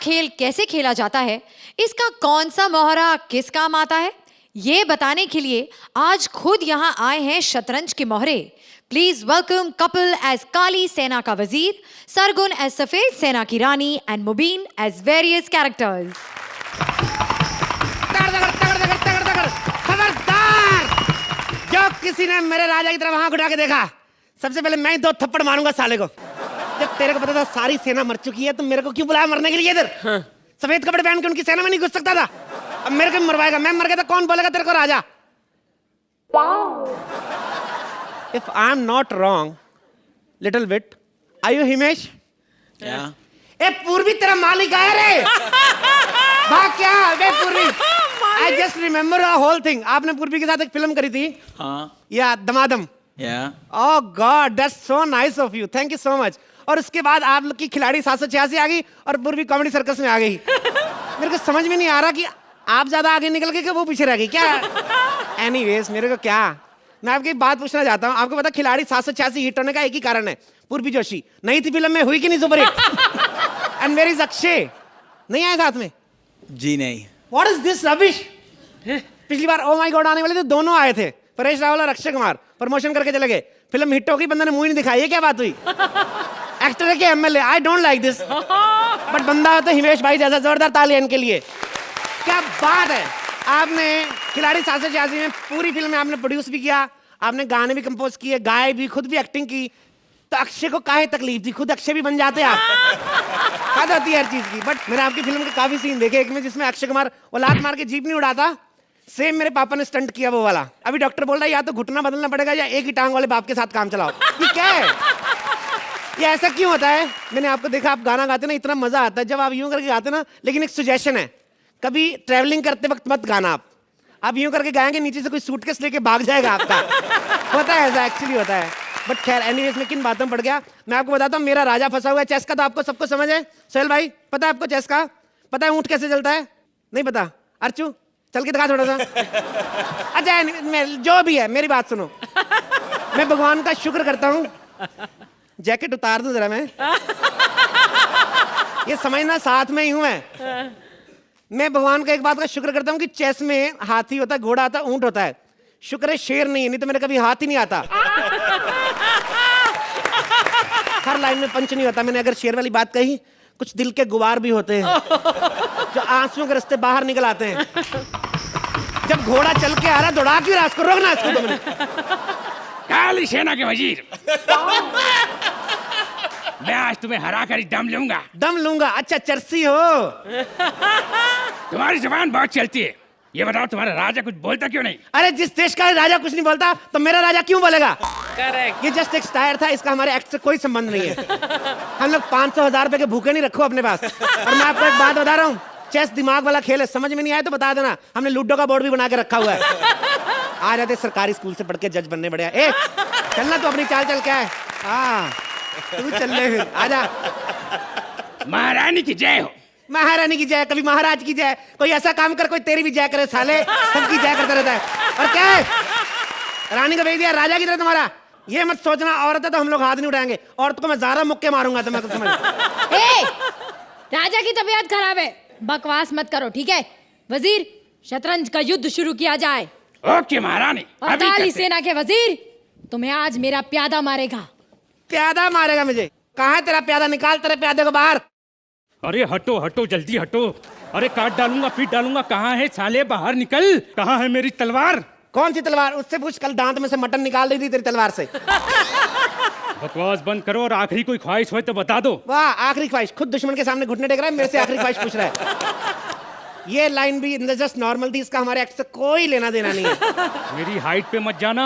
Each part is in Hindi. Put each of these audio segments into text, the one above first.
खेल कैसे खेला जाता है, इसका कौन सा मोहरा किस काम आता है, ये बताने के लिए आज खुद यहाँ आए हैं शतरंज के मोहरे। प्लीज वेलकम कपिल एज काली सेना का वजीर, सरगुन एज सफेद सेना की रानी and Mubeen as various characters. खबरदार! जो किसी ने मेरे राजा की तरफ आंख उठा के देखा, सबसे पहले मैं ही 2 थप्पड़ मारूंगा साले को। जब तेरे को पता था सारी सेना मर चुकी है तो मेरे को क्यों बुलाया मरने के लिए इधर? सफेद कपड़े पहन के उनकी सेना में नहीं घुस सकता था? अब मेरे को मरवाएगा। मैं मर गया तो कौन बोलेगा तेरे को राजा? If I'm not wrong, little bit, are you Himesh? Yeah. ए पूर्वी तेरा मालिक आया रे। भाग क्या? वे पूर्वी। I just remember a whole thing. आपने पूर्वी के साथ एक फिल्म करी थी। हाँ. या दमादम। Yeah. Oh God, that's so nice of you. Thank you so much. और उसके बाद आप लोग की खिलाड़ी 786 आ गई और पूर्वी कॉमेडी सर्कस में आ गई। मेरे को समझ में नहीं आ रहा कि आप ज्यादा आगे निकल गए कि वो पीछे रह गई क्या? Anyways, मेरे को क्या, मैं आपकी एक बात पूछना चाहता हूँ। आपको पता खिलाड़ी 786 हिट होने का एक ही कारण है, पूर्वी जोशी। नई थी फिल्म में, हुई कि नहीं superhit? And where is Akshay? नहीं आए साथ में? जी नहीं. What is this rubbish? पिछली बार ओ माय गॉड आने वाले थे, दोनों आए थे, परेश रावल और अक्षय कुमार, प्रमोशन करके चले गए। फिल्म हिट हो गई, बंदा ने मुंह नहीं दिखाई। ये क्या बात हुई? एक्टर है कि MLA? I don't like this. But बंदा तो हिमेश भाई जैसा, जोरदार ताली इनके लिए। क्या बात है! आपने खिलाड़ी 786 में पूरी फिल्म में आपने प्रोड्यूस भी किया, आपने गाने भी कंपोज किए, गाए भी, खुद भी एक्टिंग की। तो अक्षय को काहे तकलीफ थी? खुद अक्षय भी बन जाते आप। हद होती है हर चीज की। बट मैंने आपकी फिल्म के काफी सीन देखे, एक में जिसमें अक्षय कुमार वो लात मार के जीप नहीं उड़ाता, सेम मेरे पापा ने स्टंट किया वो वाला। अभी डॉक्टर बोल रहा है या तो घुटना बदलना पड़ेगा या एक ही टांग वाले बाप के साथ काम चलाओ। ये क्या है? ये ऐसा क्यों होता है? मैंने आपको देखा, आप गाना गाते ना, इतना मजा आता है जब आप यूं करके गाते ना। लेकिन एक सजेशन है, कभी ट्रैवलिंग करते वक्त मत गाना। आप यूं करके गाएंगे, नीचे से कोई सूटकेस लेके भाग जाएगा आपका। होता है ऐसा, एक्चुअली होता है। बट खैर एनीवेज, मैं किन बातों में पड़ गया, मैं आपको बताता हूँ। मेरा राजा फंसा हुआ है चेस का, तो आपको सबको समझ है। सोहेल भाई, पता है आपको चेस का? पता है ऊंट कैसे चलता है? नहीं पता? अर्चू चल के दिखा थोड़ा सा। अच्छा जो भी है, मेरी बात सुनो। मैं भगवान का शुक्र करता हूँ। जैकेट उतार दूं जरा मैं। ये समझना साथ में ही हूं मैं भगवान का एक बात का शुक्र करता हूँ कि चेस में हाथी होता है, घोड़ा आता है, ऊंट होता है। शुक्र है शेर नहीं है, नहीं तो मेरे कभी हाथ ही नहीं आता। हर लाइन में पंच नहीं होता। मैंने अगर शेर वाली बात कही, कुछ दिल के गुबार भी होते हैं जो आंसुओं के रास्ते बाहर निकल आते हैं। जब घोड़ा चल के आ रहा, दौड़ा क्यों रहा? इसको रोकना, इसको तुमने। काली सेना के वजीर, मैं आज तुम्हें हरा कर दम लूंगा। दम लूंगा? अच्छा चर्सी हो। तुम्हारी जुबान बहुत चलती है। ये बताओ तुम्हारा राजा कुछ बोलता क्यों नहीं? अरे जिस देश का राजा कुछ नहीं बोलता तो मेरा राजा क्यों बोलेगा? करेक्ट। ये जस्ट एक स्टायर था, इसका हमारे एक्ट से कोई संबंध नहीं है। हम लोग 500,000 रुपए के भूखे नहीं रखो अपने पास। और मैं आपको एक बात बता रहा हूँ, चेस दिमाग वाला खेल है। समझ में नहीं आया तो बता देना, हमने लूडो का बोर्ड भी बना के रखा हुआ है। आ जाते सरकारी स्कूल से पढ़ के जज बनने बढ़िया। ए चलना, तो अपनी चाल चल क्या है। हाँ तू चल ले फिर, आजा। महारानी की जय हो। महारानी की जय, कभी महाराज की जय। कोई ऐसा काम कर, कोई तेरी भी जय करे साले। सबकी जय करता रहता है। और क्या है, रानी को भेज दिया राजा की तरह तुम्हारा। ये मत सोचना औरत है तो हम लोग हाथ नहीं उठाएंगे। औरत को मैं ज़्यादा मुक्के मारूंगा तो मैं कुछ समझ। राजा की तबीयत खराब है, बकवास मत करो, ठीक है? वजीर, शतरंज का युद्ध शुरू किया जाए। ओके महारानी। और काली सेना के वजीर, तुम्हें आज मेरा प्यादा मारेगा। प्यादा मारेगा मुझे? कहाँ है तेरा प्यादा? निकाल तेरे प्यादे को बाहर। अरे हटो हटो, जल्दी हटो। अरे काट डालूंगा, पीट डालूंगा। कहाँ है साले? बाहर निकल। कहाँ है मेरी तलवार? कौन सी तलवार? उससे पूछ, कल दांत में से मटन निकाल दी थी तेरी तलवार से। बकवास बंद करो और आखिरी कोई ख्वाहिश हो तो बता दो। वाह, आखिरी ख्वाहिश? खुद दुश्मन के सामने घुटने टेक रहा है, मेरे से आखिरी ख्वाहिश पूछ रहा है। ये लाइन भी जस्ट नॉर्मल थी, इसका हमारे एक्ट से कोई लेना देना नहीं है। मेरी हाइट पे मत जाना।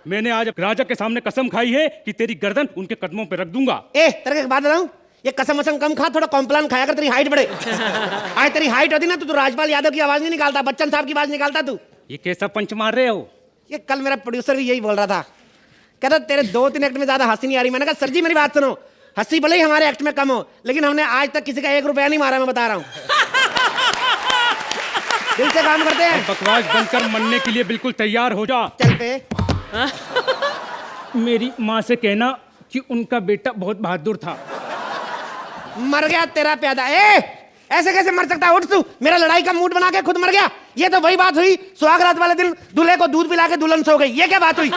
मैंने आज राजा के सामने कसम खाई है कि तेरी गर्दन उनके कदमों पे रख दूंगा। ए तेरे को एक बात बताऊं, ये कसम वसम कम खा, थोड़ा कॉम्प्लान खाया कर, तेरी हाइट बढ़े। आज तेरी हाइट होती ना तो तू राजपाल यादव की आवाज नहीं निकालता, बच्चन साहब की आवाज निकालता तू। ये कैसा पंच मार रहे हो? ये कल मेरा प्रोड्यूसर भी यही बोल रहा था, कहता तेरे 2-3 एक्ट में ज्यादा हंसी नहीं आ रही। मैंने कहा सर जी मेरी बात सुनो, हंसी भले ही हमारे एक्ट में कम हो, लेकिन हमने आज तक किसी का 1 रुपया नहीं मारा, मैं बता रहा हूँ। दिल से काम करते हैं। बकवास बंद कर, मरने के लिए बिल्कुल तैयार हो जा। चल पे। मेरी माँ से कहना कि उनका बेटा बहुत बहादुर था। मर गया तेरा प्यादा। ए ऐसे कैसे मर सकता है? उठ तू, मेरा लड़ाई का मूड बना के खुद मर गया। ये तो वही बात हुई, सुहागरात वाले दिन दूल्हे को दूध पिला के दुल्हन सो गई। ये क्या बात हुई?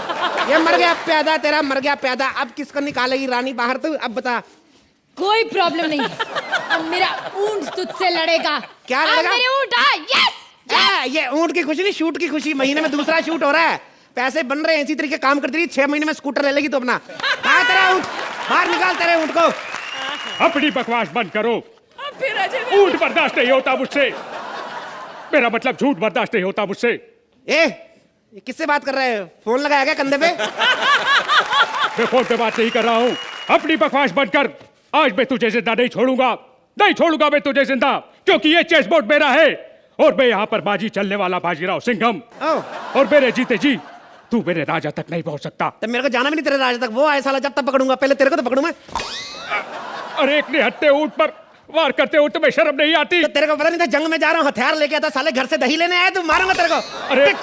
ये मर गया प्यादा, तेरा मर गया प्यादा। अब किसको निकालेगी रानी बाहर? तू अब बता। कोई प्रॉब्लम नहीं है, अब मेरा ऊंट तुझसे लड़ेगा। क्या अब लड़ेगा? मेरे ऊंट, यस। ये ऊंट की खुशी नहीं, शूट की खुशी। महीने में दूसरा शूट हो रहा है, पैसे बन रहे हैं, इसी तरीके काम करती रही। 6 महीने में स्कूटर ले लेगी तो अपना। कहाँ तेरा ऊंट? बाहर निकाल तेरे ऊंट को। अपनी बकवास बंद करो। ऊंट बर्दाश्त नहीं होता मुझसे, मेरा मतलब झूठ बर्दाश्त नहीं होता मुझसे। ये किससे बात कर रहे हो? फोन लगाया क्या कंधे पे? मैं फोन पे बात नहीं कर रहा हूँ। अपनी बकवास बंद कर। आज मैं तुझे जिंदा नहीं छोड़ूंगा, नहीं छोड़ूंगा मैं तुझे जिंदा, क्योंकि ये चेस बोर्ड मेरा है और मैं यहाँ पर बाजी चलने वाला बाजीराव सिंघम। और मेरे जीते जी तू मेरे राजा तक नहीं पहुंच सकता। तब मेरे को जाना भी नहीं तेरे राजा तक। वो आए साला, जब तक पकड़ूंगा, पहले तेरे को तो पकड़ूं मैं। अरे एक निहत्थे ऊंट पर वार करते हो तुम्हें शर्म नहीं आती? तो तेरे को पता नहीं था जंग में जा रहा हूँ, हथियार लेके आता, साले घर से दही लेने आया, तू मारूंगा तेरे को। अरे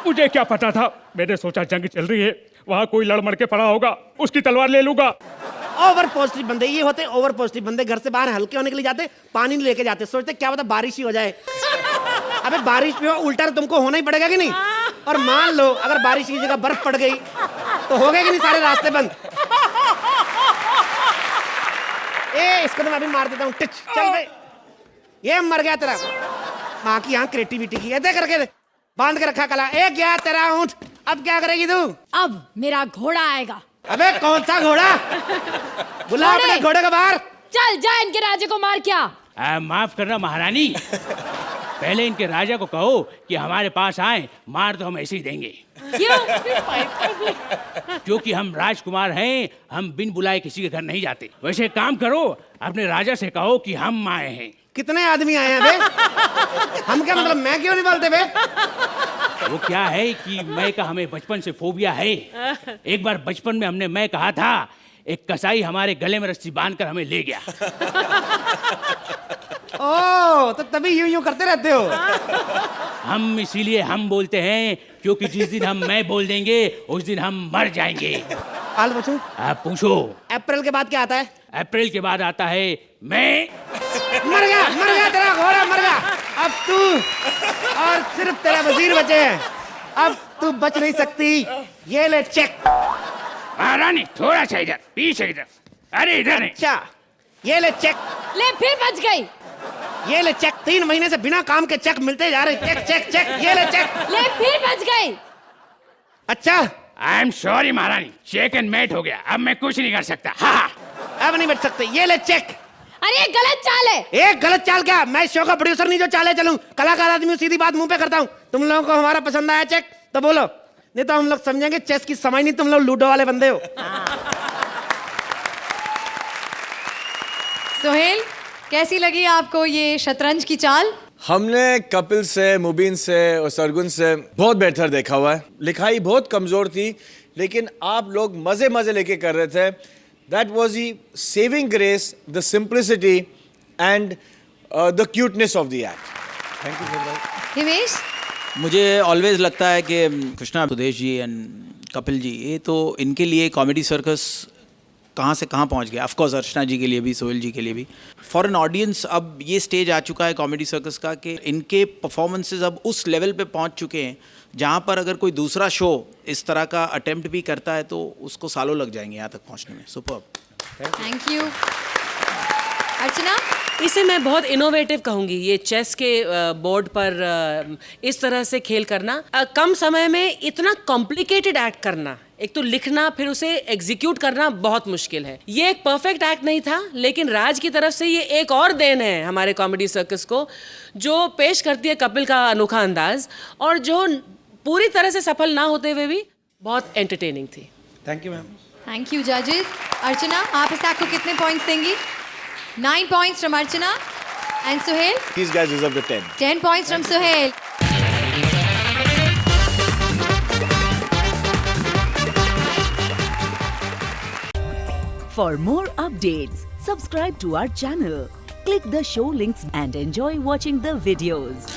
मुझे क्या पता था? मैंने सोचा जंग चल रही है, वहां कोई लड़ मड़ के पड़ा होगा, उसकी तलवार ले लूंगा। ओवर पॉजिटिव बंदे ये होते, ओवर पॉजिटिव बंदे। घर से बाहर हल्के होने के लिए जाते, पानी नहीं लेके जाते, सोचते क्या पता बारिश ही हो जाए। अबे बारिश में उल्टा तो तुमको होना ही पड़ेगा कि नहीं? और मान लो अगर बारिश की जगह बर्फ पड़ गई तो हो गए कि नहीं सारे रास्ते बंद? इसको तो मैं अभी मार देता हूँ। टिच चल बे। ये मर गया तेरा। माँ की यहाँ क्रिएटिविटी की ऐसे करके बांध के रखा कला। एक गया तेरा ऊंट, अब क्या करेगी तू? अब मेरा घोड़ा आएगा। अबे कौन सा घोड़ा? बुला अपने घोड़े को बाहर। चल जा इनके राजे को मार। क्या माफ करना महारानी, पहले इनके राजा को कहो कि हमारे पास आए, मार तो हम ऐसे ही देंगे। क्यों? क्योंकि हम राजकुमार हैं, हम बिन बुलाए किसी के घर नहीं जाते। वैसे एक काम करो, अपने राजा से कहो कि हम आए हैं। कितने आदमी आए हैं बे? हम क्या मतलब, मैं क्यों नहीं बोलते बे? वो क्या है कि मैं का हमें बचपन से फोबिया है। एक बार बचपन में हमने मैं कहा था, एक कसाई हमारे गले में रस्सी बांधकर हमें ले गया। ओ तो तभी यूं यूं करते रहते हो। हम इसीलिए हम बोलते हैं, क्योंकि जिस दिन हम मैं बोल देंगे उस दिन हम मर जाएंगे। हाल पूछूं? आप पूछो। अप्रैल के बाद क्या आता है? अप्रैल के बाद आता है मैं। मर गया तेरा घोड़ा, मर गया। अब तू और सिर्फ तेरा वजीर बचे हैं, अब तू बच नहीं सकती। ये ले चेक। महारानी थोड़ा सा इधर, पीछे इधर। अरे इधर है। अच्छा ये ले चेक। ले फिर बच गई। ये ले चेक। 3 महीने से बिना काम के चेक मिलते जा रहे। Check check check. ये ले चेक। ले फिर बच गई। अच्छा आई एम सॉरी महारानी, चेक एंड मेट हो गया, अब मैं कुछ नहीं कर सकता। हाँ अब नहीं बच सकते। ये ले चेक। अरे गलत चाल है। एक गलत चाल क्या? मैं शो का प्रोड्यूसर नहीं जो चाले चलूं, कलाकार आदमी हूं, सीधी बात मुंह पे करता हूं। तुम लोगों को हमारा पसंद आया चेक तो बोलो, नहीं तो हम लोग समझेंगे चेस की समझ नहीं, तुम लोग लूडो वाले बंदे हो। सोहेल, कैसी लगी आपको ये शतरंज की चाल? हमने कपिल से, मुबीन से और सरगुन से बहुत बेहतर देखा हुआ है। लिखाई बहुत कमजोर थी, लेकिन आप लोग मजे मजे लेके कर रहे थे। That was the saving grace, the simplicity and the cuteness of the act. Thank you sir भाई। हिमेश, मुझे ऑलवेज लगता है कि कृष्णा, सुदेश जी एंड कपिल जी, ये तो इनके लिए कॉमेडी सर्कस कहाँ से कहाँ पहुँच गया। ऑफकोर्स अर्चना जी के लिए भी, सोहेल जी के लिए भी। फॉर एन ऑडियंस अब ये स्टेज आ चुका है कॉमेडी सर्कस का कि इनके परफॉर्मेंसेज अब उस लेवल पे पहुँच चुके हैं जहाँ पर अगर कोई दूसरा शो इस तरह का अटेम्प्ट भी करता है तो उसको सालों लग जाएंगे यहाँ तक पहुँचने में। सुपर्ब। Thank you. अर्चना, इसे मैं बहुत इनोवेटिव कहूँगी, ये चेस के बोर्ड पर इस तरह से खेल करना, कम समय में इतना कॉम्प्लिकेटेड एक्ट करना, एक तो लिखना फिर उसे एग्जीक्यूट करना बहुत मुश्किल है। ये एक परफेक्ट एक्ट नहीं था, लेकिन राज की तरफ से ये एक और देन है हमारे कॉमेडी सर्कस को, जो पेश करती है कपिल का अनोखा अंदाज, और जो पूरी तरह से सफल ना होते हुए भी बहुत एंटरटेनिंग थी। Thank you ma'am. Thank you जजेस। अर्चना, आप इस एक्ट को कितने पॉइंट्स देंगी? 9 points from Archana. And Sohail? These guys deserve the 10. 10 points from Sohail. For more updates, subscribe to our channel, click the show links and enjoy watching the videos.